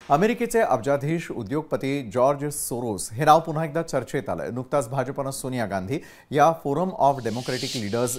अमेरिकेचे अब्जाधीश उद्योगपती George Soros हे नाव पुन्हा एकदा चर्चेत आलंय। नुकताच भाजपनं सोनिया गांधी या forum of democratic leaders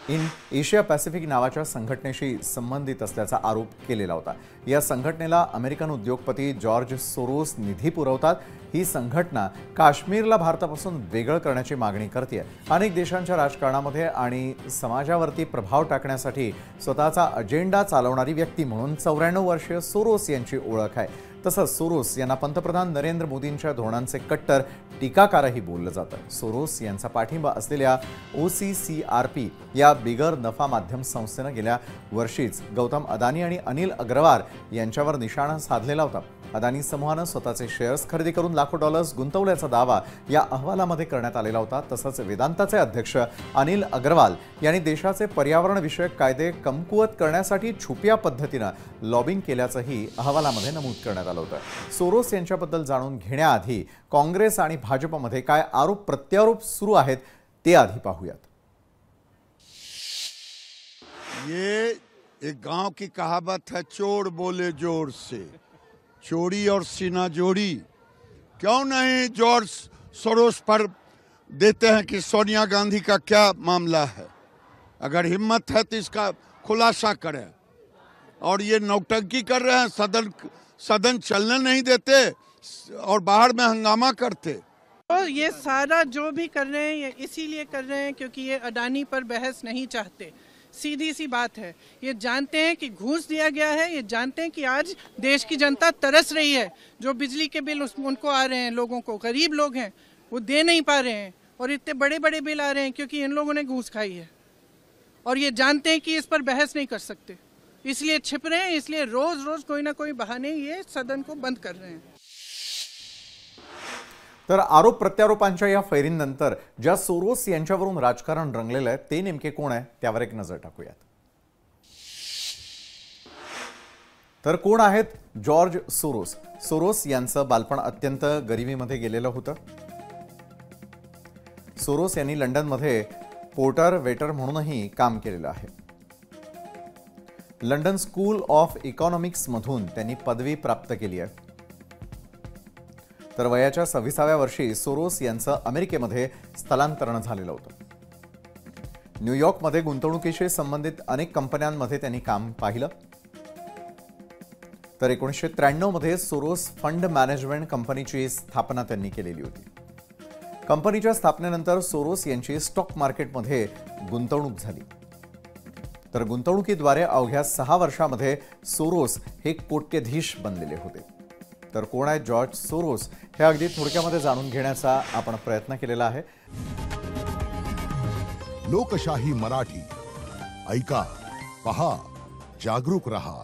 in Asia Pacific नावाच्या संघटनेशी संबंधित असल्याचा आरोप केलेला होता। या संघटनेला अमेरिकन उद्योगपती जॉर्ज सोरोस निधी पुरवतात। ही संघटना काश्मीरला भारतापासून वेगळं करण्याची मागणी करते। अनेक देशांच्या राजकारणामध्ये आणि समाजावरती प्रभाव टाकण्यासाठी स्वतःचा अजेंडा चालवणारी व्यक्ती म्हणून 94 वर्षीय सोरोस यांची ओळख आहे। तसंच सोरोस यांना पंतप्रधान नरेंद्र मोदींच्या धोरणांचे कट्टर टीकाकारही बोललं जातं। सोरोस यांचा पाठिंबा असलेल्या OCCRP या बिगर नफा माध्यम संस्थेनं गेल्या वर्षीच गौतम अदानी आणि अनिल अग्रवाल यांच्यावर निशाणा साधलेला होता। अदानी समूहानं स्वतःचे शेअर्स खरेदी करून लाखो डॉलर्स गुंतवल्याचा दावा या अहवालामध्ये करण्यात आलेला होता। तसंच वेदांताचे अध्यक्ष अनिल अग्रवाल यांनी देशाचे पर्यावरण विषयक कायदे कमकुवत करण्यासाठी छुप्या पद्धतीनं लॉबिंग केल्याचंही अहवालामध्ये नमूद करण्यात आलं होतं। सोरोस यांच्याबद्दल जाणून घेण्याआधी काँग्रेस आणि भाजपमध्ये काय आरोप प्रत्यारोप सुरू आहेत ते आधी पाहूयात। ये एक गांव की कहावत है, चोर बोले जोर से, चोरी और सीना जोड़ी। क्यों नहीं जॉर्ज सोरोस पर देते हैं कि सोनिया गांधी का क्या मामला है। अगर हिम्मत है तो इसका खुलासा करें। और ये नौटंकी कर रहे हैं, सदन चलने नहीं देते और बाहर में हंगामा करते। तो ये सारा जो भी कर रहे हैं ये इसीलिए कर रहे हैं क्योंकि ये अडानी पर बहस नहीं चाहते। सीधी सी बात है, ये जानते हैं कि घूस दिया गया है, ये जानते हैं कि आज देश की जनता तरस रही है। जो बिजली के बिल उनको आ रहे हैं, लोगों को, गरीब लोग हैं वो दे नहीं पा रहे हैं और इतने बड़े बड़े बिल आ रहे हैं क्योंकि इन लोगों ने घूस खाई है। और ये जानते हैं कि इस पर बहस नहीं कर सकते, इसलिए छिप रहे हैं, इसलिए रोज रोज कोई ना कोई बहाने ये सदन को बंद कर रहे हैं। तर आरोप प्रत्यारोपांच्या या फैरीनंतर ज्या सोरोस यांच्यावरून राजकारण रंगलेलं आहे ते नेमके कोण आहे त्यावर एक नजर टाकूयात। तर कोण आहेत जॉर्ज सोरोस? सोरोस यांचं बालपण अत्यंत गरिबीमध्ये गेलेलं होतं। सोरोस यांनी लंडनमध्ये पोर्टर वेटर म्हणूनही काम केलेलं आहे। लंडन स्कूल ऑफ इकॉनॉमिक्स मधून त्यांनी पदवी प्राप्त केली आहे। तर वयाच्या 26व्या वर्षी सोरोस यांचं अमेरिकेमध्ये स्थलांतरण झालेलं होतं। न्यूयॉर्कमध्ये गुंतवणुकीशी संबंधित अनेक कंपन्यांमध्ये त्यांनी काम पाहिलं। तर 1993 मध्ये सोरोस फंड मॅनेजमेंट कंपनीची स्थापना त्यांनी केलेली होती। कंपनीच्या स्थापनेनंतर सोरोस यांची स्टॉक मार्केटमध्ये गुंतवणूक झाली। तर गुंतवणुकीद्वारे अवघ्या 6 वर्षांमध्ये सोरोस हे कोट्यधीश बनलेले होते। तर कोण आहे जॉर्ज सोरोस हे अगदी थोडक्यामध्ये जाणून घेण्याचा आपण प्रयत्न केलेला आहे। लोकशाही मराठी ऐका, पहा, जागरूक रहा।